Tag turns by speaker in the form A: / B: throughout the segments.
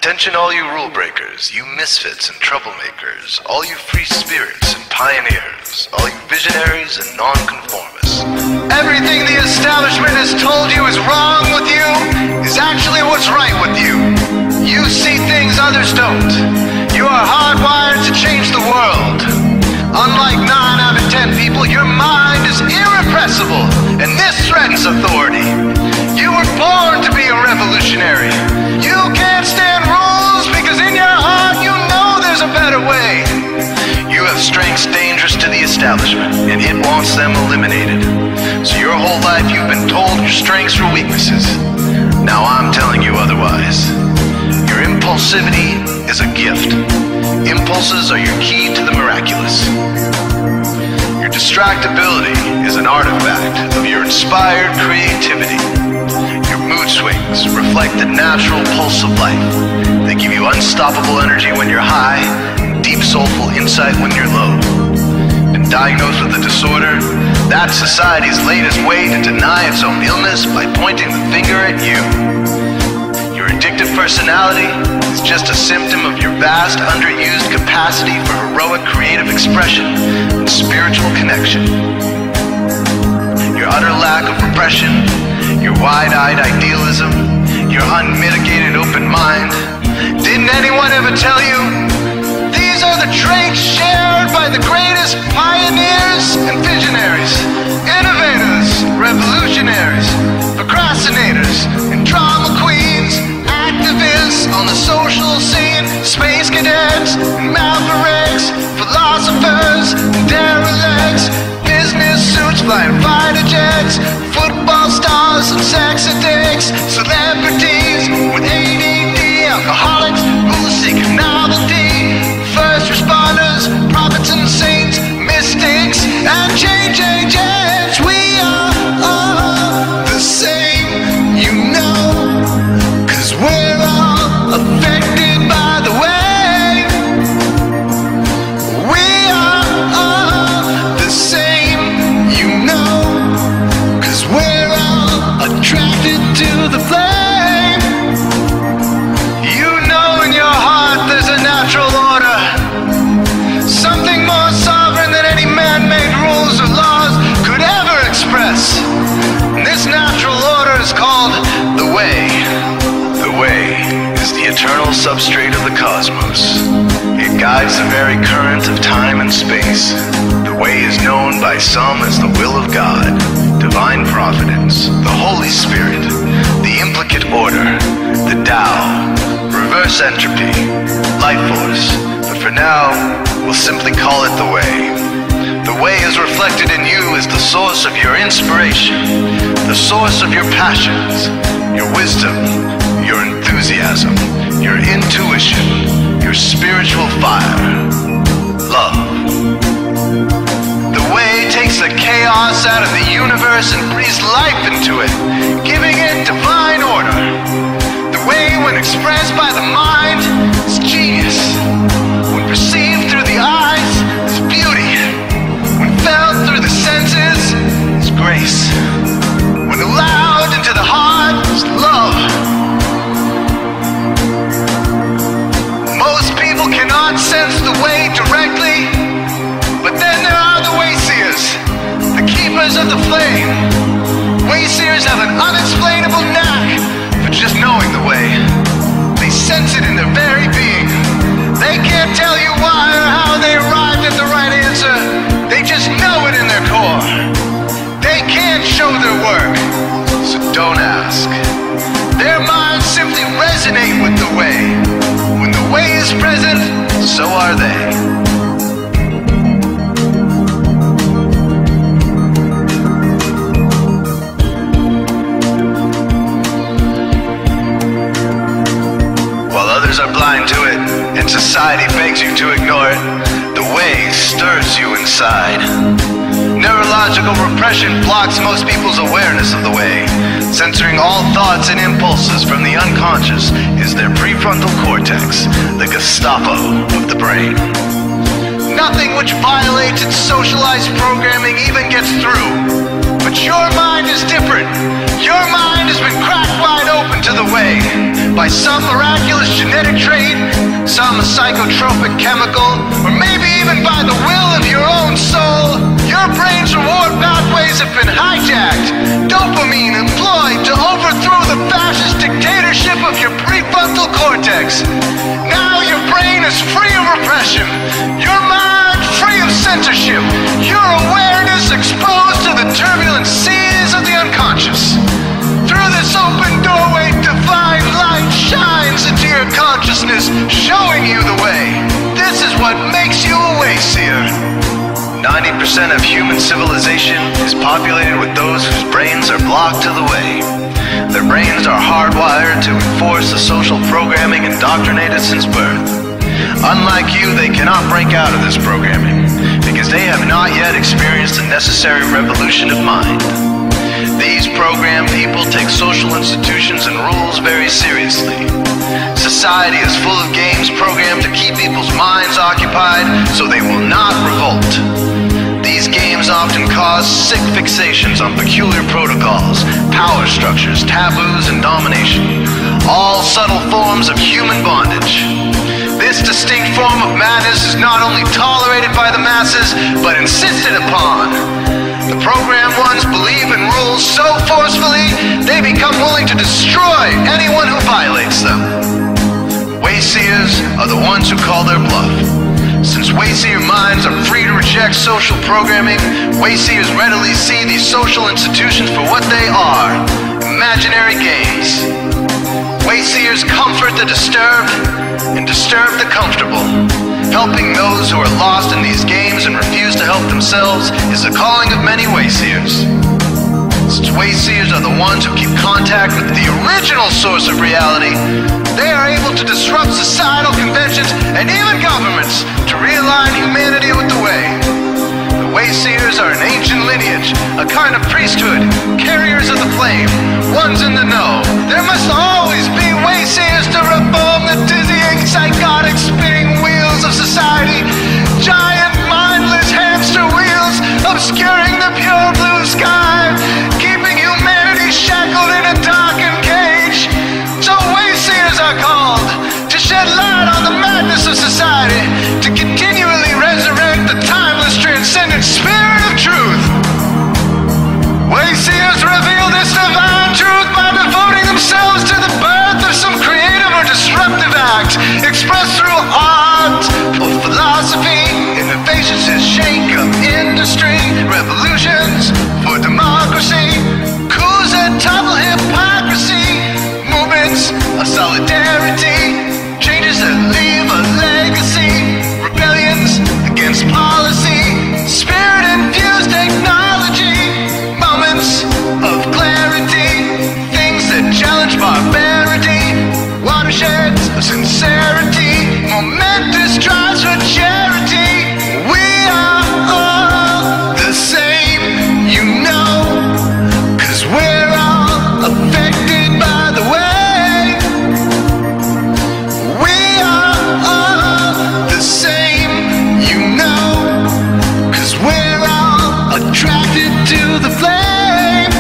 A: Attention all you rule breakers, you misfits and troublemakers, all you free spirits and pioneers, all you visionaries and nonconformists. Everything the establishment has told you is wrong with you is actually what's right with you. You see things others don't. You are hardwired to change the world. Unlike 9 out of 10 people, your mind is irrepressible, and this threatens authority. You were born to be a revolutionary. You can't stand rules because in your heart you know there's a better way. You have strengths dangerous to the establishment, and it wants them eliminated. So your whole life you've been told your strengths were weaknesses. Now I'm telling you otherwise. Your impulsivity is a gift. Impulses are your key to the miraculous. Your distractibility is an artifact of your inspired creativity. Your mood swings reflect the natural pulse of life. They give you unstoppable energy when you're high, and deep soulful insight when you're low. Been diagnosed with a disorder? That's society's latest way to deny its own illness by pointing the finger at you. Your addictive personality is just a symptom of your vast, underused capacity for heroic creative expression and spiritual connection. Your utter lack of repression, your wide-eyed idealism, your unmitigated open mind. Didn't anyone ever tell you? These are the traits shared by the greatest pioneers and visionaries, innovators, revolutionaries, procrastinators, and drama queens, activists on the social scene, space cadets, and mavericks, philosophers, and derelicts, business suits, flying fighter jets, football stars and sex addicts, celebrities with ADD, alcoholics who seek novelty, first responders, prophets and saints, mystics, and change agents. We are all the same, you know, 'cause we're all affected by the way. We are all the same, you know, 'cause we're all attracted to the flame. You know in your heart there's a natural order, something more sovereign than any man-made rules or laws could ever express. And this natural order is called the way. The way is the eternal substrate of the cosmos. It guides the very current of time and space. The way is known by some as the will of God, divine providence, the Holy Spirit, the implicate order, the Tao, reverse entropy, life force. But for now, we'll simply call it the way. The way is reflected in you as the source of your inspiration, the source of your passions, your wisdom, your enthusiasm, your intuition, your spiritual fire, love. The way takes the chaos out of the universe and breathes life into it, giving it divine order. The way, when expressed by the mind, is genius. When perceived through the eyes, is beauty. When felt through the senses, is grace. When allowed into the heart, is love. Most people cannot sense the way directly, but then there are the wayseers, the keepers of the flame. Wayseers have an unexplainable knack for just knowing the way. They sense it in their very being. They can't tell you why or how they arrived at the right answer. They just know it in their core. They can't show their work, so don't ask. Their minds simply resonate with the way. When the way is present, so are they. Are blind to it, and society begs you to ignore it, the way stirs you inside. Neurological repression blocks most people's awareness of the way. Censoring all thoughts and impulses from the unconscious is their prefrontal cortex, the Gestapo of the brain. Nothing which violates its socialized programming even gets through. But your mind is different. Your mind has been cracked wide open to the way by some miraculous genetic trait, some psychotropic chemical, or maybe even by the will of your own soul, your brain's reward pathways have been hijacked, dopamine employed to overthrow the fascist dictatorship of your prefrontal cortex. Now your brain is free of repression, your mind free of censorship, your awareness exposed to the turbulent seas of the unconscious. Through this open doorway, divine light shines into your consciousness, showing you the way. This is what makes you a Wayseer. 90% of human civilization is populated with those whose brains are blocked to the way. Their brains are hardwired to enforce the social programming indoctrinated since birth. Unlike you, they cannot break out of this programming, because they have not yet experienced the necessary revolution of mind. These programmed people take social institutions and rules very seriously. Society is full of games programmed to keep people's minds occupied so they will not revolt. These games often cause sick fixations on peculiar protocols, power structures, taboos, and domination, all subtle forms of human bondage. This distinct form of madness is not only tolerated by the masses, but insisted upon. The programmed ones believe in rules so forcefully, they become willing to destroy anyone who violates them. Wayseers are the ones who call their bluff. Since Wayseer minds are free to reject social programming, Wayseers readily see these social institutions for what they are, imaginary games. Wayseers comfort the disturbed and disturb the comfortable. Helping those who are lost in these games and refuse to help themselves is the calling of many Wayseers. Since Wayseers are the ones who keep contact with the original source of reality, they are able to disrupt societal conventions and even governments to realign humanity with the way. The Wayseers are an ancient lineage, a kind of priesthood, carriers of the flame, ones in the know. There must always be Wayseers to reform the dizzying, psychotic, spinning wheels of society, giant, mindless hamster wheels obscuring the pure blue sky, keeping humanity shackled in a darkened cage. So Wayseers are called to shed light on the madness of society, to continually resurrect the timeless, transcendent spirit of truth. Wayseers reveal this divine truth by devoting themselves to the birth of some creative or disruptive act, expressed through art or philosophy. Innovations that shake up industry, revolutions for democracy, coups that topple hypocrisy, movements of solidarity, changes that leave a legacy, rebellions against policy, spirit-infused technology, moments of clarity, things that challenge barbarity, watersheds of sincerity, momentous drives for charity. We are all the same, you know, 'cause we're all affected by the way. We are all the same, you know, 'cause we're all attracted to the flame.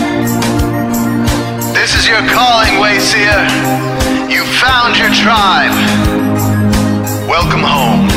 A: This is your calling, Wayseer. You found your tribe. Welcome home.